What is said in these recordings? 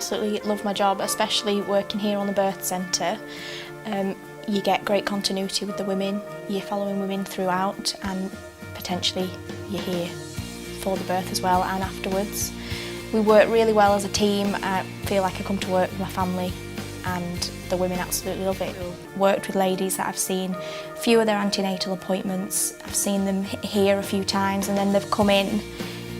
absolutely love my job, especially working here on the birth centre. You get great continuity with the women, you're following women throughout, and potentially you're here for the birth as well and afterwards. We work really well as a team. I feel like I come to work with my family, and the women absolutely love it. Worked with ladies that I've seen a few of their antenatal appointments. I've seen them here a few times, and then they've come in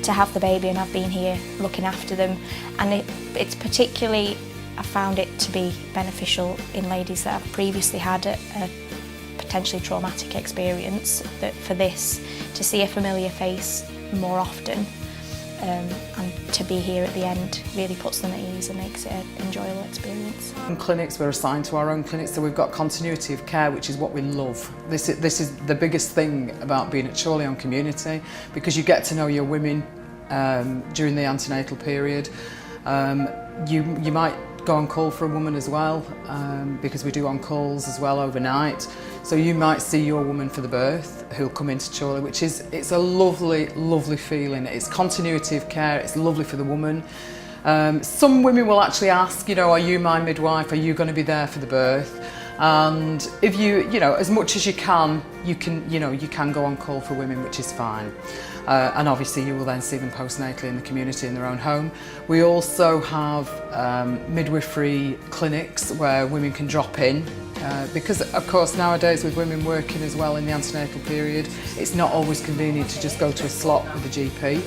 to have the baby, and I've been here looking after them. And it's particularly, I found it to be beneficial in ladies that have previously had a potentially traumatic experience, that for this, to see a familiar face more often and to be here at the end really puts them at ease and makes it an enjoyable experience. In clinics, we're assigned to our own clinics, so we've got continuity of care, which is what we love. This is the biggest thing about being at Chorley on Community, because you get to know your women during the antenatal period. You might go on call for a woman as well, because we do on calls as well overnight. So you might see your woman for the birth who'll come into Chorley, which is, it's a lovely, lovely feeling. It's continuity of care, it's lovely for the woman. Some women will actually ask, you know, are you my midwife? Are you going to be there for the birth? And if you know, as much as you can go on call for women, which is fine. And obviously you will then see them postnatally in the community in their own home. We also have midwifery clinics where women can drop in, because of course nowadays with women working as well in the antenatal period, it's not always convenient to just go to a slot with the GP.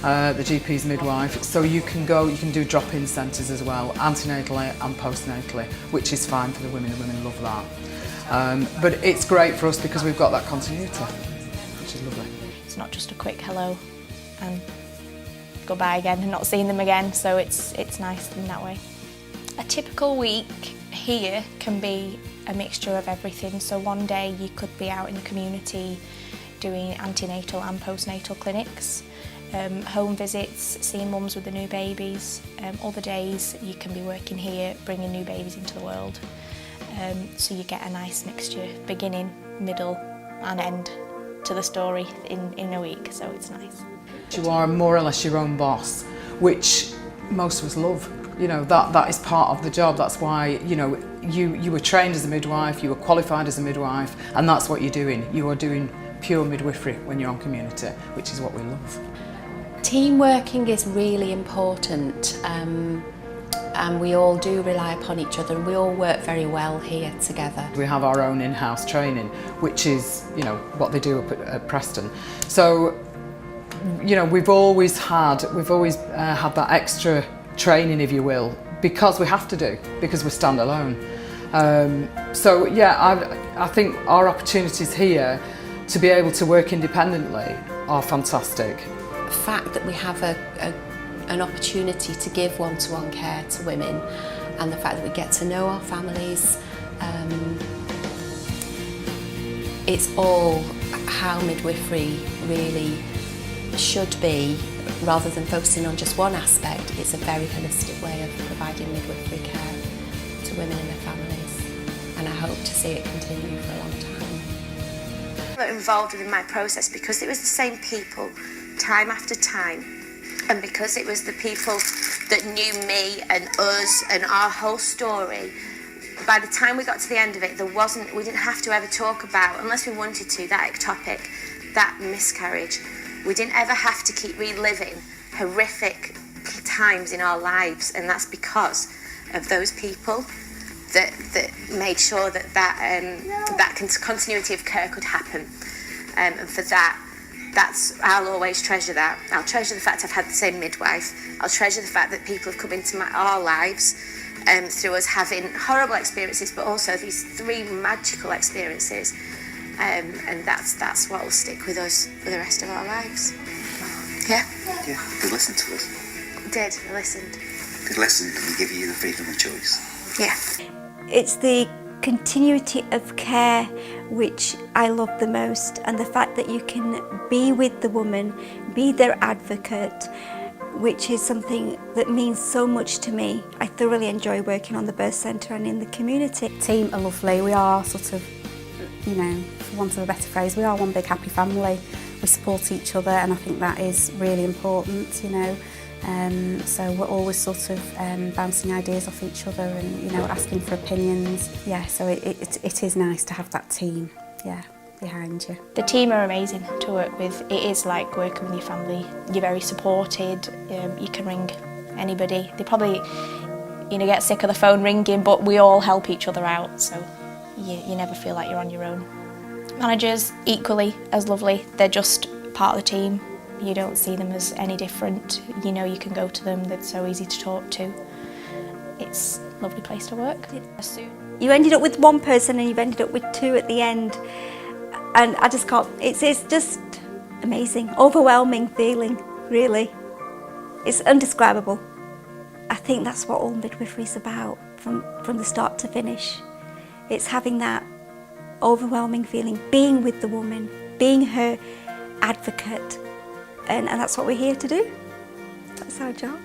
The GP's midwife, so you can do drop-in centres as well, antenatally and postnatally, which is fine for the women love that. But it's great for us because we've got that continuity, which is lovely. It's not just a quick hello and goodbye again and not seeing them again, so it's nice in that way. A typical week here can be a mixture of everything, so one day you could be out in the community doing antenatal and postnatal clinics. Home visits, seeing mums with the new babies. Other days you can be working here, bringing new babies into the world. So you get a nice mixture, beginning, middle and end to the story in a week, so it's nice. You are more or less your own boss, which most of us love. You know, that is part of the job. That's why, you know, you were trained as a midwife, you were qualified as a midwife, and that's what you're doing. You are doing pure midwifery when you're on Community, which is what we love. Team working is really important, and we all do rely upon each other, and we all work very well here together. We have our own in-house training, which is, you know, what they do up at Preston. So, you know, we've always had that extra training, if you will, because we have to do, because we're standalone. So yeah, I think our opportunities here to be able to work independently are fantastic. The fact that we have an opportunity to give one-to-one care to women, and the fact that we get to know our families, it's all how midwifery really should be, rather than focusing on just one aspect. It's a very holistic way of providing midwifery care to women and their families, and I hope to see it continue for a long time. I got involved within my process because it was the same people time after time, and because it was the people that knew me and us and our whole story. By the time we got to the end of it, we didn't have to ever talk about, unless we wanted to, that ectopic, that miscarriage. We didn't ever have to keep reliving horrific times in our lives, and that's because of those people that made sure that continuity of care could happen. And for that, I'll always treasure that. I'll treasure the fact I've had the same midwife. I'll treasure the fact that people have come into our lives through us having horrible experiences, but also these 3 magical experiences. And that's what will stick with us for the rest of our lives. Yeah? Yeah, they listened to us. I listened. They listened and they give you the freedom of choice. Yeah. It's the continuity of care which I love the most, and the fact that you can be with the woman, be their advocate, which is something that means so much to me. I thoroughly enjoy working on the birth centre and in the community. The team are lovely. We are sort of, you know, for want of a better phrase, we are one big happy family. We support each other, and I think that is really important, you know. So we're always sort of bouncing ideas off each other and, you know, asking for opinions. Yeah, so it is nice to have that team, yeah, behind you. The team are amazing to work with. It is like working with your family. You're very supported. You can ring anybody. They probably, you know, get sick of the phone ringing, but we all help each other out, so you never feel like you're on your own. Managers, equally as lovely. They're just part of the team. You don't see them as any different. You know you can go to them. They're so easy to talk to. It's a lovely place to work. You ended up with one person and you've ended up with two at the end. And I just can't, it's just amazing, overwhelming feeling, really. It's undescribable. I think that's what all midwifery is about, from the start to finish. It's having that overwhelming feeling, being with the woman, being her advocate, and that's what we're here to do. That's our job.